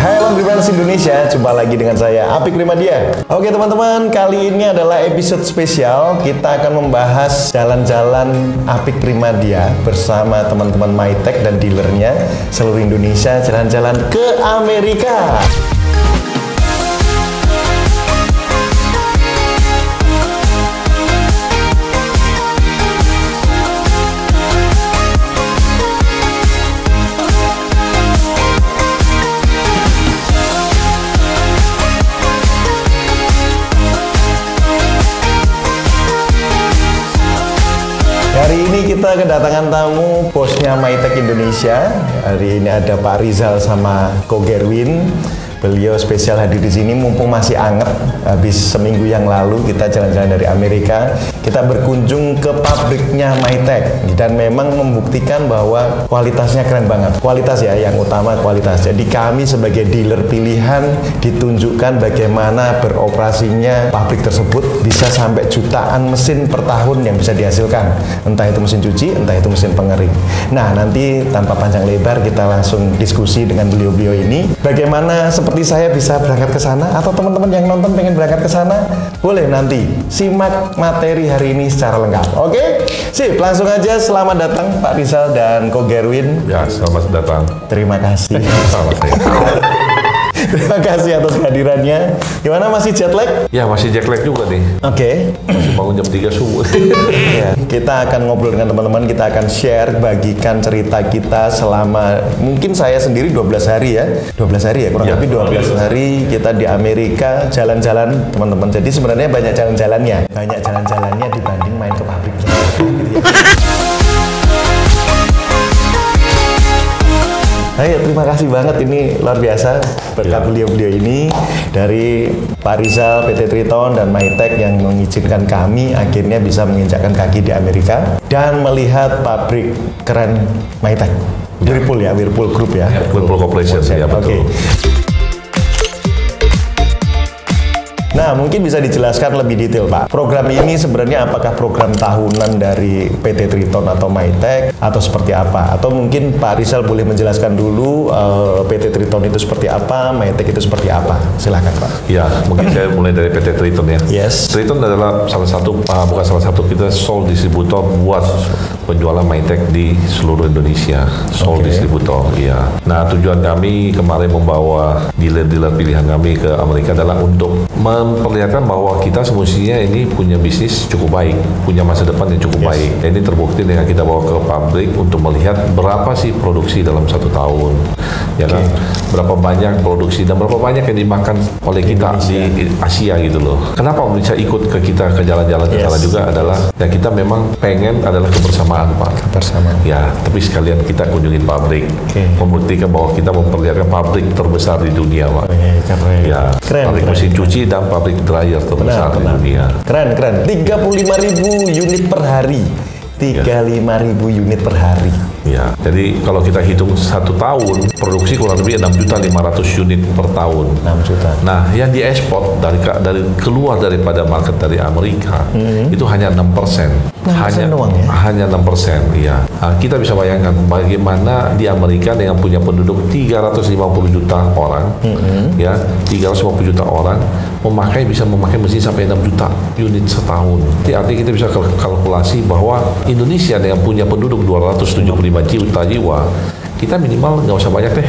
Hai Laundryman Indonesia, jumpa lagi dengan saya Apik Rimadia. Oke teman-teman, kali ini adalah episode spesial. Kita akan membahas jalan-jalan Apik Rimadia bersama teman-teman Mytek dan dealernya seluruh Indonesia, jalan-jalan ke Amerika. Hari ini kita kedatangan tamu bosnya Mytek Indonesia. Hari ini ada Pak Rizal sama Ko Gerwin. Beliau spesial hadir di sini mumpung masih anget. Habis seminggu yang lalu kita jalan-jalan dari Amerika. Kita berkunjung ke pabriknya Mytek dan memang membuktikan bahwa kualitasnya keren banget. Kualitas ya, yang utama kualitas. Jadi kami sebagai dealer pilihan ditunjukkan bagaimana beroperasinya pabrik tersebut, bisa sampai jutaan mesin per tahun yang bisa dihasilkan. Entah itu mesin cuci, entah itu mesin pengering. Nah, nanti tanpa panjang lebar kita langsung diskusi dengan beliau-beliau ini. Bagaimana seperti saya bisa berangkat ke sana, atau teman-teman yang nonton pengen berangkat ke sana, boleh nanti simak materi hari ini secara lengkap. Oke? Sip, langsung aja selamat datang Pak Rizal dan Ko Gerwin. Ya, selamat datang. Terima kasih. Selamat datang. Terima kasih atas kehadirannya. Gimana, masih jet lag? Ya, masih jet lag juga nih. Oke. Masih bangun jam 3 subuh. Ya, kita akan ngobrol dengan teman-teman, kita akan share, bagikan cerita kita selama, mungkin saya sendiri 12 hari ya. 12 hari ya, kurang lebih 12 hari kita di Amerika jalan-jalan teman-teman. Jadi sebenarnya banyak jalan-jalannya. Banyak jalan-jalannya dibanding main ke pabrik gitu ya. Hai, terima kasih banget, ini luar biasa berkat beliau-beliau ini dari Pak Rizal, PT Triton dan Mytek yang mengizinkan kami akhirnya bisa menginjakkan kaki di Amerika dan melihat pabrik keren Mytek. Whirlpool ya, Whirlpool Group ya. Whirlpool Corporation, ya betul. Nah, mungkin bisa dijelaskan lebih detail, Pak. Program ini sebenarnya apakah program tahunan dari PT Triton atau Mytek atau seperti apa? Atau mungkin Pak Rizal boleh menjelaskan dulu PT Triton itu seperti apa, Mytek itu seperti apa? Silakan, Pak. Ya, mungkin saya mulai dari PT Triton ya. Yes. Triton adalah salah satu, bukan salah satu, kita sole distributor buat penjualan Mytek di seluruh Indonesia. Sole distributor, ya. Nah, tujuan kami kemarin membawa dealer-dealer pilihan kami ke Amerika adalah untuk memperlihatkan bahwa kita semestinya ini punya bisnis cukup baik, punya masa depan yang cukup baik. Dan ini terbukti dengan kita bawa ke pabrik untuk melihat berapa sih produksi dalam 1 tahun, ya kan? Berapa banyak produksi dan berapa banyak yang dimakan oleh kita di Asia gitu loh. Kenapa bisa ikut ke kita ke jalan-jalan ke sana juga adalah ya kita memang pengen adalah kebersamaan, Pak. Kebersamaan. Ya, tapi sekalian kita kunjungin pabrik, membuktikan bahwa kita memperlihatkan pabrik terbesar di dunia, Pak. Ya, pabrik mesin cuci dan pabrik dryer terbesar di dunia. Keren. 35.000 unit per hari. 35.000 unit per hari. Ya, jadi kalau kita hitung 1 tahun, produksi kurang lebih 6.500.000 unit per tahun. 6 juta. Nah, yang diekspor dari keluar daripada market dari Amerika itu hanya 6%. Hanya 6%, ya. Nah, kita bisa bayangkan bagaimana di Amerika dengan punya penduduk 350 juta orang, ya, 350 juta orang bisa memakai mesin sampai 6 juta unit setahun. Jadi artinya kita bisa kalkulasi bahwa Indonesia yang punya penduduk 275 juta jiwa, kita minimal nggak usah banyak deh,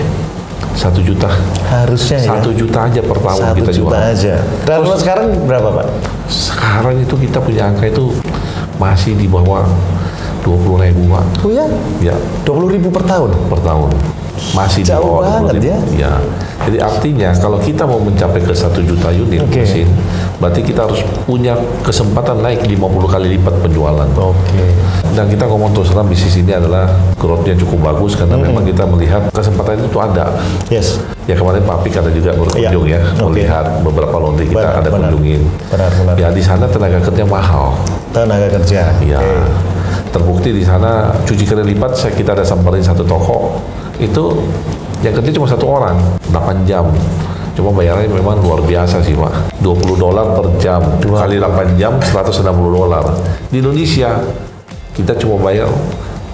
1 juta. Harusnya 1 juta aja per tahun 1 kita jual. 1 juta aja. Dan sekarang berapa, Pak? Sekarang itu kita punya angka itu masih di bawah 20.000, Pak. Oh ya? Ya. 20.000 per tahun? Per tahun. Masih di jauh bawah banget ya? Ya. Jadi artinya kalau kita mau mencapai ke 1 juta unit mesin, berarti kita harus punya kesempatan naik 50 kali lipat penjualan. Dan kita ngomong terus terang, bisnis ini adalah growth-nya cukup bagus karena memang kita melihat kesempatan itu ada. Yes. Ya, kemarin Pak Apik ada juga berkunjung melihat beberapa laundry kita ada kunjungin. Ya, di sana tenaga kerja mahal. Tenaga kerja. Ya. Terbukti di sana cuci kering lipat, kita ada samperin 1 toko. Itu yang kerja cuma 1 orang, 8 jam. Cuma bayarannya memang luar biasa sih, Pak. $20 per jam, kali 8 jam, $160. Di Indonesia, kita cuma bayar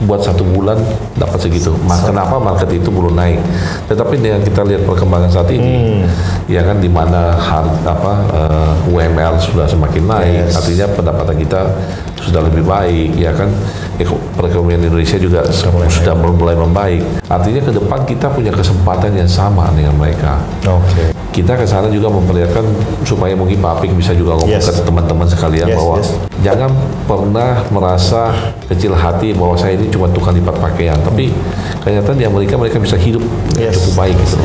buat 1 bulan dapat segitu. Kenapa market itu belum naik? Tetapi dengan kita lihat perkembangan saat ini, ya kan, di mana UMR sudah semakin naik, artinya pendapatan kita sudah lebih baik, ya kan, perekonomian Indonesia juga sudah mulai membaik. Artinya ke depan kita punya kesempatan yang sama dengan mereka. Kita ke sana juga memperlihatkan supaya mungkin Pak Apik bisa juga ngomong ke teman-teman sekalian bahwa jangan pernah merasa kecil hati bahwa saya ini cuma tukang lipat pakaian, tapi kenyataan di Amerika mereka bisa hidup cukup baik gitu.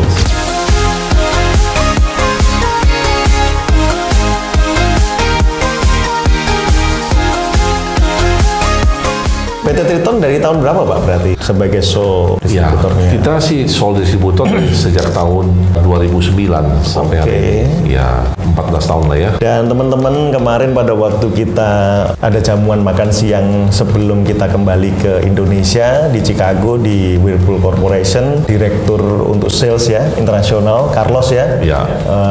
PT Triton dari tahun berapa Pak berarti sebagai sole distributornya? Ya, kita sih sole distributor sejak tahun 2009 sampai hari ini. Ya, 14 tahun lah ya. Dan teman-teman, kemarin pada waktu kita ada jamuan makan siang sebelum kita kembali ke Indonesia di Chicago di Whirlpool Corporation, Direktur untuk Sales ya internasional Carlos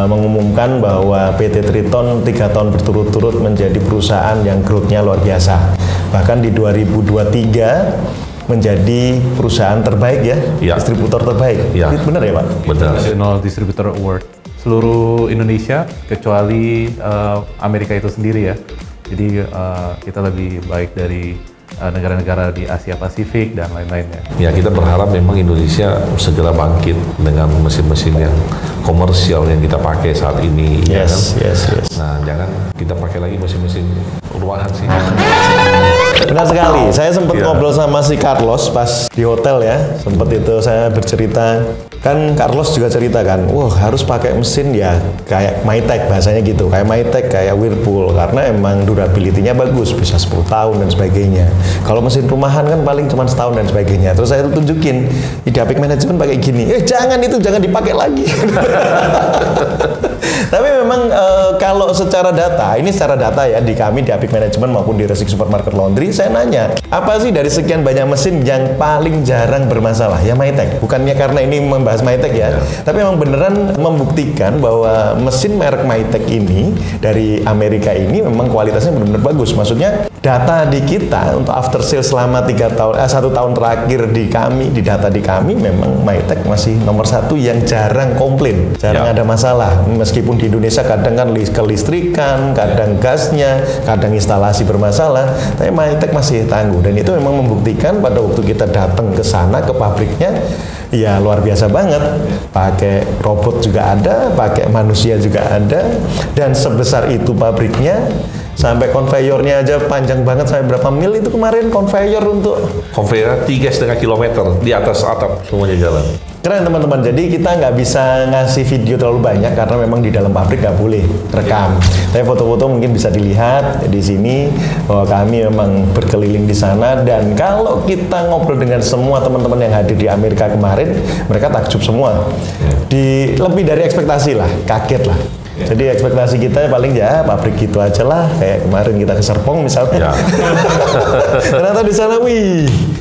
mengumumkan bahwa PT Triton 3 tahun berturut-turut menjadi perusahaan yang growth-nya luar biasa. Bahkan di 2023 menjadi perusahaan terbaik distributor terbaik. Itu benar ya Pak? Benar. National Distributor Award seluruh Indonesia kecuali Amerika itu sendiri ya. Jadi kita lebih baik dari negara-negara di Asia Pasifik dan lain-lainnya. Ya, kita berharap memang Indonesia segera bangkit dengan mesin-mesin yang komersial yang kita pakai saat ini. Nah, jangan kita pakai lagi mesin-mesin rumahan sih. Benar sekali. Saya sempat ngobrol sama si Carlos pas di hotel ya. Sempat itu saya bercerita. Kan Carlos juga cerita kan, wah harus pakai mesin ya kayak Maytag bahasanya gitu. Kayak Maytag, kayak Whirlpool. Karena emang durability-nya bagus, bisa 10 tahun dan sebagainya. Kalau mesin rumahan kan paling cuma setahun dan sebagainya. Terus saya tunjukin, di Apik Management pakai gini. Jangan dipakai lagi. Tapi memang kalau secara data, ini secara data ya di kami di Apik Management maupun di Resik Supermarket Laundry, saya nanya, apa sih dari sekian banyak mesin yang paling jarang bermasalah? Ya Maytag. Bukannya karena ini membahas Maytag ya, tapi memang beneran membuktikan bahwa mesin merek Maytag ini dari Amerika ini memang kualitasnya benar-benar bagus. Maksudnya data di kita untuk after sales selama 1 tahun terakhir di kami, di data di kami memang Maytag masih nomor 1 yang jarang komplain, jarang ada masalah. Meskipun di Indonesia kadang kan kelistrikan, kadang gasnya, kadang instalasi bermasalah, tapi Maytag masih tangguh. Dan itu memang membuktikan pada waktu kita datang ke sana, ke pabriknya, ya luar biasa banget. Pakai robot juga ada, pakai manusia juga ada, dan sebesar itu pabriknya. Sampai konveyornya aja panjang banget, sampai berapa mil itu kemarin konveyor untuk? Konveyor 3,5 kilometer di atas atap semuanya jalan. Keren teman-teman, jadi kita nggak bisa ngasih video terlalu banyak karena memang di dalam pabrik nggak boleh rekam. Tapi foto-foto mungkin bisa dilihat di sini bahwa kami memang berkeliling di sana, dan kalau kita ngobrol dengan semua teman-teman yang hadir di Amerika kemarin, mereka takjub semua. Lebih dari ekspektasi lah, kaget lah. Jadi ekspektasi kita paling ya pabrik gitu aja lah, kayak kemarin kita ke Serpong misalnya. Ternyata di sana,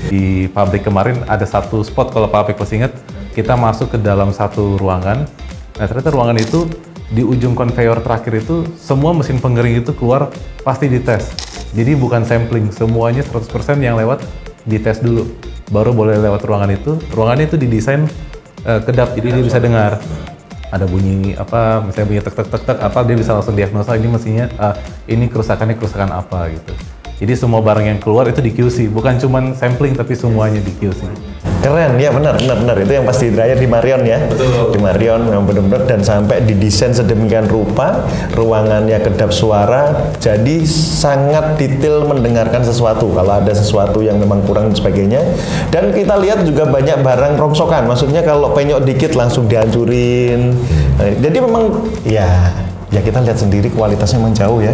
Di pabrik kemarin ada satu spot, kalau Pak Apik masih ingat, kita masuk ke dalam satu ruangan. Nah ternyata ruangan itu di ujung konveyor terakhir itu semua mesin pengering itu keluar pasti dites. Jadi bukan sampling, semuanya 100% yang lewat dites dulu, baru boleh lewat ruangan itu. Ruangannya itu didesain kedap, jadi dia bisa dengar. Ada bunyi apa, misalnya bunyi tek tek tek tek apa, dia bisa langsung diagnosa ini mesinnya ini kerusakan apa gitu. Jadi semua barang yang keluar itu di QC, bukan cuman sampling tapi semuanya di QC. Keren ya, benar itu yang pasti dryer di Marion ya. Betul. Di Marion memang benar-benar, dan sampai didesain sedemikian rupa, ruangannya kedap suara, jadi sangat detail mendengarkan sesuatu kalau ada sesuatu yang memang kurang dan sebagainya. Dan kita lihat juga banyak barang rongsokan, maksudnya kalau penyok dikit langsung dihancurin. Jadi memang ya kita lihat sendiri kualitasnya memang jauh ya.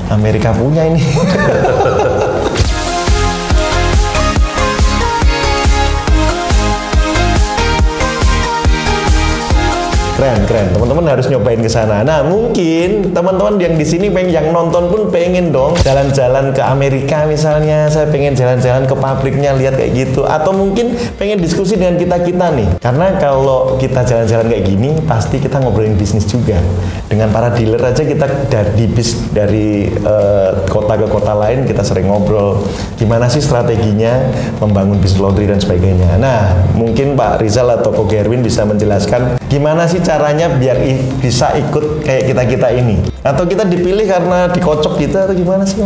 Amerika punya ini. Keren. Teman-teman harus nyobain ke sana. Nah, mungkin teman-teman yang di sini yang nonton pun pengen dong jalan-jalan ke Amerika misalnya. Saya pengen jalan-jalan ke pabriknya lihat kayak gitu. Atau mungkin pengen diskusi dengan kita-kita nih. Karena kalau kita jalan-jalan kayak gini, pasti kita ngobrolin bisnis juga. Dengan para dealer aja kita dari kota ke kota lain kita sering ngobrol. Gimana sih strateginya membangun bisnis laundry dan sebagainya. Nah, mungkin Pak Rizal atau Ko Gerwin bisa menjelaskan gimana sih caranya biar bisa ikut kayak kita-kita ini? Atau kita dipilih karena dikocok kita atau gimana sih?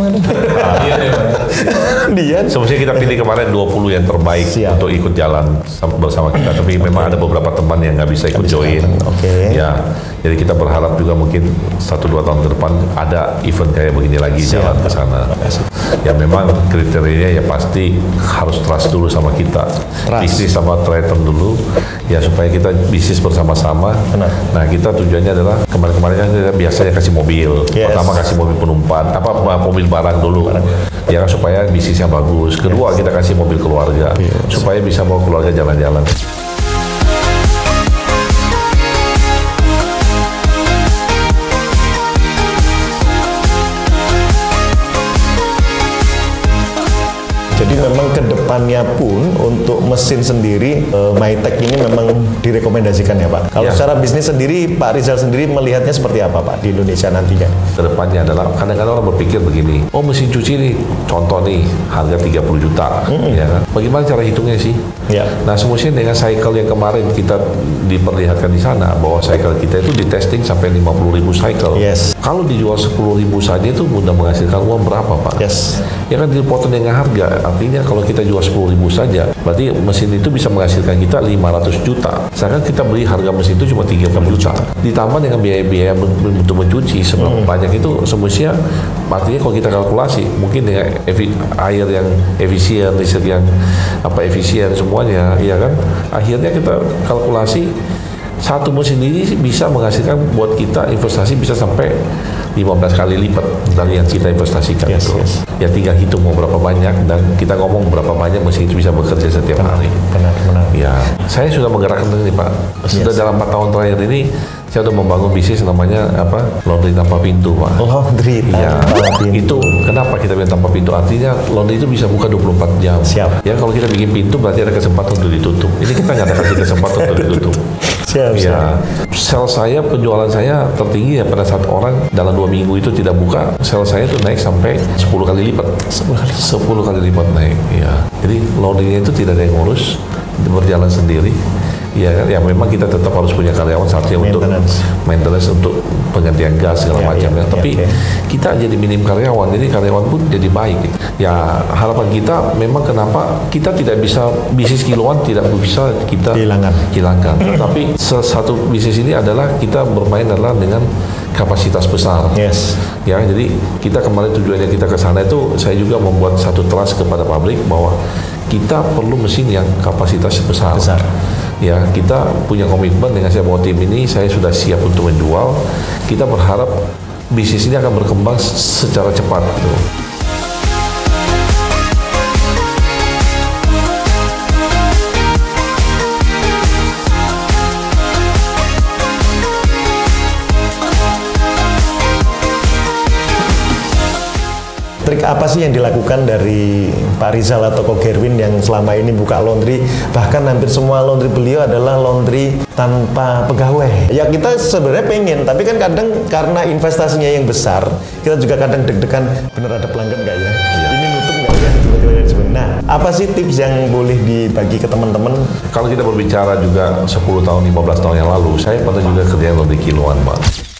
Dia. Sebenarnya kita pilih kemarin 20 yang terbaik untuk ikut jalan bersama kita. Tapi memang ada beberapa teman yang nggak bisa ikut join. Ya, jadi kita berharap juga mungkin 1-2 tahun ke depan ada event kayak begini lagi jalan ke sana. Ya memang kriterianya ya pasti harus trust dulu sama kita. Bisnis sama Triton dulu. Ya supaya kita bisnis bersama-sama. Nah kita tujuannya adalah kemarin-kemarin kan kita biasanya kasih mobil. Pertama kasih mobil penumpang, mobil barang dulu. Ya supaya bisnisnya bagus. Kedua kita kasih mobil keluarga. Supaya bisa bawa keluarga jalan-jalan. Jadi memang kedepannya pun untuk mesin sendiri Mytek ini memang direkomendasikan ya Pak. Kalau secara bisnis sendiri Pak Rizal sendiri melihatnya seperti apa Pak di Indonesia nantinya? Kedepannya adalah kadang-kadang orang berpikir begini, oh mesin cuci nih contoh nih harga 30 juta, ya kan? Bagaimana cara hitungnya sih? Nah semestinya dengan cycle yang kemarin kita diperlihatkan di sana bahwa cycle kita itu di testing sampai 50.000 cycle. Kalau dijual 10.000 saja itu mudah menghasilkan uang berapa Pak? Ya kan dipotong dengan harga. Artinya kalau kita jual 10.000 saja, berarti mesin itu bisa menghasilkan kita 500 juta. Sedangkan kita beli harga mesin itu cuma 30 juta. Ditambah dengan biaya-biaya untuk mencuci seberapa banyak itu semestinya, artinya kalau kita kalkulasi, mungkin dengan air yang efisien, listrik yang efisien semuanya, ya kan? Akhirnya kita kalkulasi satu mesin ini bisa menghasilkan buat kita investasi bisa sampai 15 kali lipat dari yang kita investasikan. Ya tinggal hitung mau berapa banyak dan kita ngomong berapa banyak mesin itu bisa bekerja setiap hari. Benar. Ya, saya sudah menggerakkan ini Pak. Sudah dalam 4 tahun terakhir ini saya sudah membangun bisnis namanya laundry tanpa pintu Pak. Laundry tanpa pintu. Itu kenapa kita bilang tanpa pintu? Artinya laundry itu bisa buka 24 jam. Ya kalau kita bikin pintu berarti ada kesempatan untuk ditutup. Ini kita nggak ada kasih kesempatan untuk ditutup. Ya, sel saya, penjualan saya tertinggi ya pada saat orang dalam 2 minggu itu tidak buka, sel saya itu naik sampai 10 kali lipat. 10 kali lipat naik. Ya. Jadi laundry itu tidak ada yang ngurus, berjalan sendiri. Ya kan, ya memang kita tetap harus punya karyawan satunya untuk maintenance, untuk penggantian gas segala macamnya. Tapi kita jadi minim karyawan, jadi karyawan pun jadi baik. Gitu. Ya harapan kita memang kenapa kita tidak bisa bisnis kiloan tidak bisa kita hilangkan. Tapi satu bisnis ini adalah kita bermain adalah dengan kapasitas besar. Ya jadi kita kemarin tujuannya kita ke sana itu saya juga membuat satu trust kepada pabrik bahwa kita perlu mesin yang kapasitas besar. Ya kita punya komitmen dengan saya bahwa tim ini saya sudah siap untuk menjual. Kita berharap bisnis ini akan berkembang secara cepat. Gitu. Trik apa sih yang dilakukan dari Pak Rizal atau Ko Gerwin yang selama ini buka laundry, bahkan hampir semua laundry beliau adalah laundry tanpa pegawai? Ya kita sebenarnya pengen, tapi kan kadang karena investasinya yang besar, kita juga kadang deg-degan, bener ada pelanggan nggak ya? Ini nutup nggak ya? Nah, apa sih tips yang boleh dibagi ke teman-teman? Kalau kita berbicara juga 10 tahun, 15 tahun yang lalu, saya pernah juga kerja laundry kiloan Pak.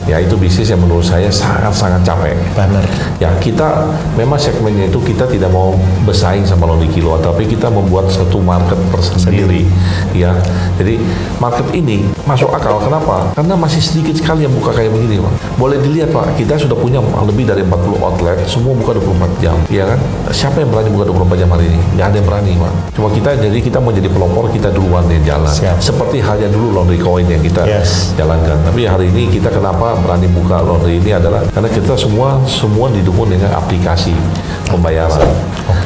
Ya itu bisnis yang menurut saya sangat-sangat capek. Benar. Ya kita memang segmennya itu kita tidak mau bersaing sama laundry kiloan, tapi kita membuat satu market tersendiri. Ya, jadi market ini masuk akal. Kenapa? Karena masih sedikit sekali yang buka kayak begini Pak. Boleh dilihat Pak, kita sudah punya lebih dari 40 outlet, semua buka 24 jam. Ya kan? Siapa yang berani buka 24 jam hari ini? Nggak ada yang berani Pak. Cuma kita mau jadi pelopor, kita duluan yang jalan. Seperti halnya dulu laundry coin yang kita jalankan. Tapi hari ini kita kenapa berani buka laundry ini adalah karena kita semua didukung dengan aplikasi pembayaran.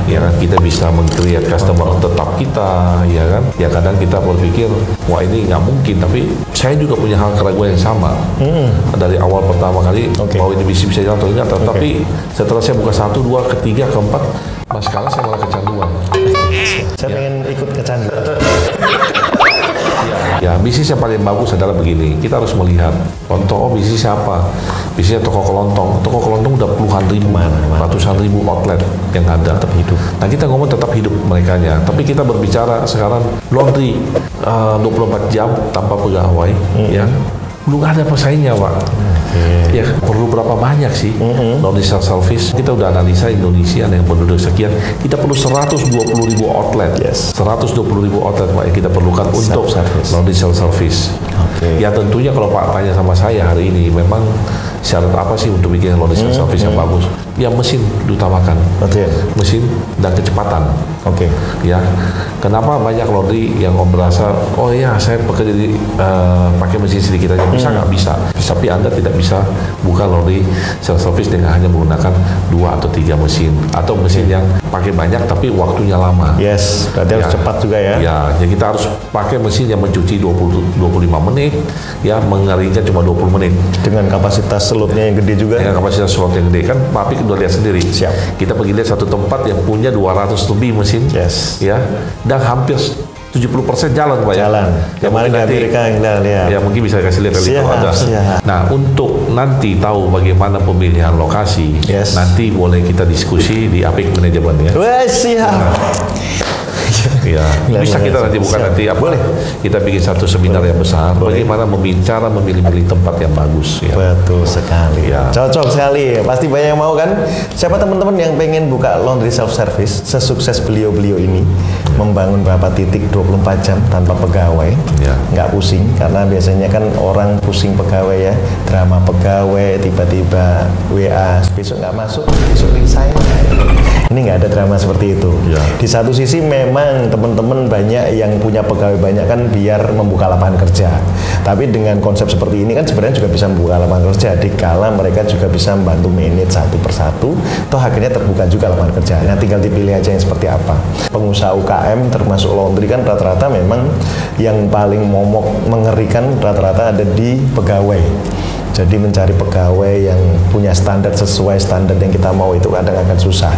ya kan kita bisa meng-create customer tetap kita, ya kan. Ya kadang kita berpikir, wah ini nggak mungkin, tapi saya juga punya hal keraguan yang sama. Dari awal pertama kali bahwa ini bisa jalan atau enggak, tapi setelah saya buka 1, 2, ketiga, keempat, mas sekarang saya malah kecanduan. Saya pengen ikut kecanduan. Ya, bisnis yang paling bagus adalah begini, kita harus melihat contoh, bisnis apa? Bisnisnya toko kelontong udah puluhan ribu, ratusan ribu outlet yang ada tetap hidup. Nah kita ngomong tetap hidup merekanya, tapi kita berbicara sekarang laundry 24 jam tanpa pegawai, ya belum ada pesaingnya, Pak. Ya perlu berapa banyak sih laundry self-service? Kita udah analisa Indonesia yang penduduk sekian, kita perlu 120.000 outlet, 120.000 outlet Pak yang kita perlukan untuk laundry self-service. Ya tentunya kalau Pak tanya sama saya hari ini, memang syarat apa sih untuk bikin laundry self-service yang bagus? Ya mesin diutamakan, mesin dan kecepatan. Ya, kenapa banyak laundry yang berasa, oh ya saya bekerja di pakai mesin sedikit aja, bisa nggak bisa? Tapi Anda tidak bisa buka laundry self-service dengan hanya menggunakan 2 atau 3 mesin, atau mesin yang pakai banyak tapi waktunya lama. Berarti harus cepat juga ya. Ya, jadi kita harus pakai mesin yang mencuci 25 menit, ya mengeringkan cuma 20 menit. Dengan kapasitas slotnya yang gede juga. Dengan kapasitas slot yang gede, kan Pak Apik udah lihat sendiri. Kita pergi lihat satu tempat yang punya 200 lebih mesin, ya, dan hampir 70% jalan Pak ya. Kemarin di Amerika kita lihat. Ya mungkin bisa kasih lihat kalau ada. Nah untuk nanti tahu bagaimana pemilihan lokasi, nanti boleh kita diskusi di Apik Manajemen ya. Ya, bisa kita nanti bukan nanti apa? Boleh. Kita bikin satu seminar yang besar. Bagaimana membicara memilih-milih tempat yang bagus. Ya. Betul sekali. Ya. Cocok sekali. Pasti banyak yang mau kan? Siapa teman-teman yang pengen buka laundry self service sesukses beliau-beliau ini, membangun berapa titik 24 jam tanpa pegawai, nggak pusing, karena biasanya kan orang pusing pegawai ya, drama pegawai, tiba-tiba WA besok nggak masuk, besok resign. Ini nggak ada drama seperti itu. Di satu sisi memang teman-teman banyak yang punya pegawai banyak kan biar membuka lapangan kerja. Tapi dengan konsep seperti ini kan sebenarnya juga bisa membuka lapangan kerja. Dikala mereka juga bisa membantu manage satu persatu, toh akhirnya terbuka juga lapangan kerja. Nah tinggal dipilih aja yang seperti apa. Pengusaha UKM termasuk laundry kan rata-rata memang yang paling momok mengerikan rata-rata ada di pegawai. Jadi mencari pegawai yang punya standar sesuai standar yang kita mau itu kadang akan susah.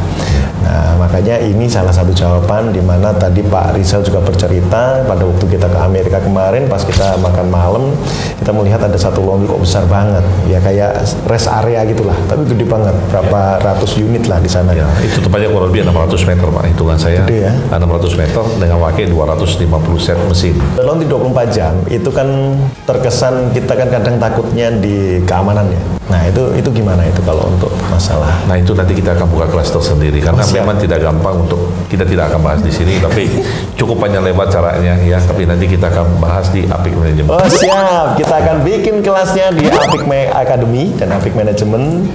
Nah makanya ini salah satu jawaban di mana tadi Pak Rizal juga bercerita pada waktu kita ke Amerika kemarin pas kita makan malam kita melihat ada satu laundry kok besar banget ya kayak rest area gitulah tapi gede banget berapa ratus unit lah di sana. Ya, itu tempatnya kurang lebih 600 meter Pak hitungan saya. Gede ya? 600 meter dengan pakai 250 set mesin. Laundry 24 jam itu kan terkesan kita kan kadang takutnya di keamanannya. Nah itu gimana itu kalau untuk masalah? Nah itu nanti kita akan buka kelas tersendiri karena memang tidak gampang untuk kita tidak akan bahas di sini tapi cukup panjang lebar caranya ya tapi nanti kita akan bahas di Apik Manajemen. Oh siap, kita akan bikin kelasnya di Apik Academy dan Apik Manajemen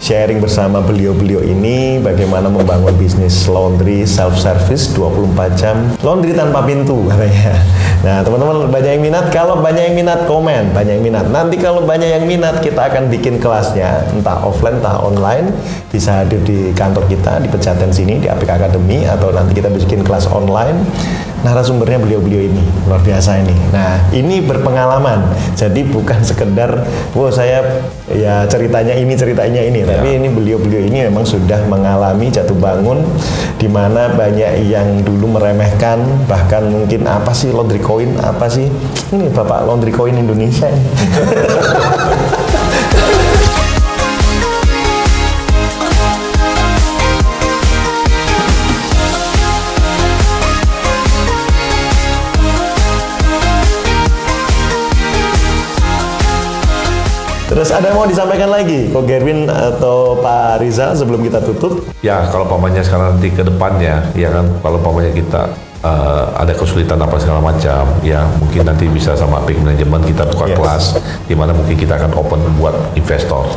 sharing bersama beliau-beliau ini bagaimana membangun bisnis laundry self service 24 jam laundry tanpa pintu katanya. Nah teman-teman banyak yang minat, kalau banyak yang minat komen, banyak yang minat. Nanti kalau banyak yang minat kita akan bikin kelasnya entah offline entah online, bisa hadir di kantor kita di Pejaten sini di Apik Academy atau nanti kita bikin kelas online. Narasumbernya beliau-beliau ini luar biasa ini. Nah ini berpengalaman, jadi bukan sekedar saya ya ceritanya ini tapi ini beliau-beliau ini memang sudah mengalami jatuh bangun di mana banyak yang dulu meremehkan bahkan mungkin apa sih laundry coin, apa sih ini Bapak laundry coin Indonesia ini. Terus ada yang mau disampaikan lagi, Ko Gerwin atau Pak Rizal sebelum kita tutup? Ya, kalau pamannya sekarang nanti ke depannya, ya kan, kalau pamannya kita ada kesulitan apa segala macam, ya mungkin nanti bisa sama Apik Manajemen kita buka kelas, di mana mungkin kita akan open buat investor.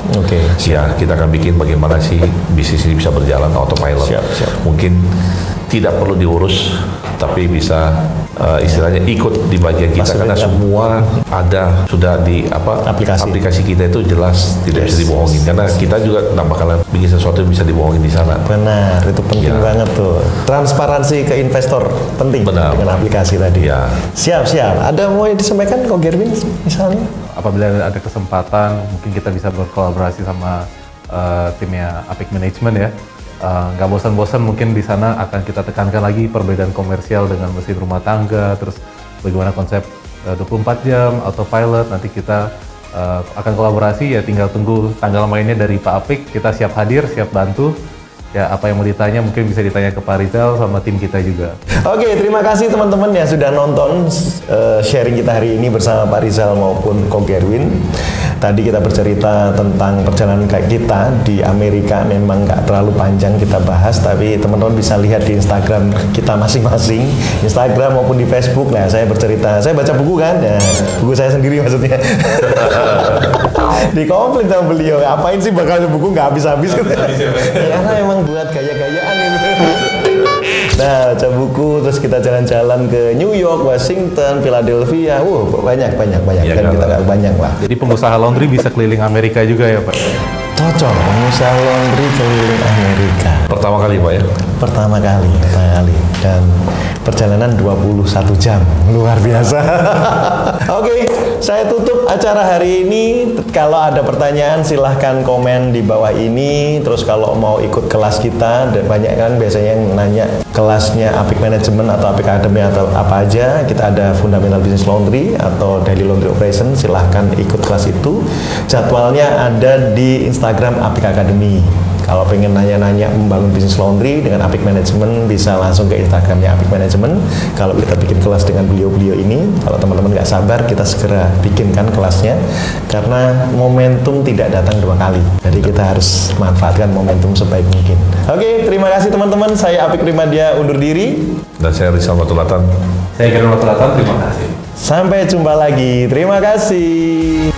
Ya, kita akan bikin bagaimana sih bisnis ini bisa berjalan autopilot. Mungkin tidak perlu diurus, tapi bisa istilahnya ikut di bagian kita karena semua ada sudah di aplikasi kita itu jelas tidak bisa dibohongin karena kita juga nggak bakalan bikin sesuatu yang bisa dibohongin di sana. Benar, itu penting banget tuh. Transparansi ke investor penting dengan aplikasi tadi. Ya. Siap. Ada mau disampaikan Ko Gerwin misalnya? Apabila ada kesempatan, mungkin kita bisa berkolaborasi sama timnya Apik Management ya. Nggak bosan-bosan mungkin di sana akan kita tekankan lagi perbedaan komersial dengan mesin rumah tangga, terus bagaimana konsep 24 jam, autopilot, nanti kita akan kolaborasi ya, tinggal tunggu tanggal mainnya dari Pak Apik, kita siap hadir, siap bantu. Ya, apa yang mau ditanya mungkin bisa ditanya ke Pak Rizal sama tim kita juga. Oke, terima kasih teman-teman yang sudah nonton sharing kita hari ini bersama Pak Rizal maupun Ko Gerwin. Tadi kita bercerita tentang perjalanan kita di Amerika, memang nggak terlalu panjang kita bahas, tapi teman-teman bisa lihat di Instagram kita masing-masing, Instagram maupun di Facebook. Nah, saya bercerita, saya baca buku kan, ya, buku saya sendiri maksudnya. Di komplain sama beliau, apain sih bakal buku nggak habis-habis gitu. Karena emang buat gaya-gayaan gitu. Nah, baca buku, terus kita jalan-jalan ke New York, Washington, Philadelphia, banyak Ya, dan kita nggak banyak lah. Jadi pengusaha laundry bisa keliling Amerika juga ya Pak? Cocok, pengusaha laundry keliling Amerika. Pertama kali Pak ya? Pertama kali, dan perjalanan 21 jam, luar biasa. Oke, saya tutup acara hari ini. Kalau ada pertanyaan silahkan komen di bawah ini. Terus kalau mau ikut kelas kita, dan banyak kan biasanya yang nanya kelasnya Apik Management atau Apik Academy atau apa aja. Kita ada Fundamental Business Laundry atau Daily Laundry Operation, silahkan ikut kelas itu. Jadwalnya ada di Instagram Apik Academy. Kalau pengen nanya-nanya membangun bisnis laundry dengan Apik Management, bisa langsung ke Instagramnya Apik Management. Kalau kita bikin kelas dengan beliau-beliau ini, kalau teman-teman nggak sabar, kita segera bikinkan kelasnya. Karena momentum tidak datang dua kali. Jadi kita harus manfaatkan momentum sebaik mungkin. Oke, terima kasih teman-teman. Saya Apik Primadia undur diri. Dan saya Rizal Matulatan. Saya Gerwin Matulatan, terima kasih. Sampai jumpa lagi. Terima kasih.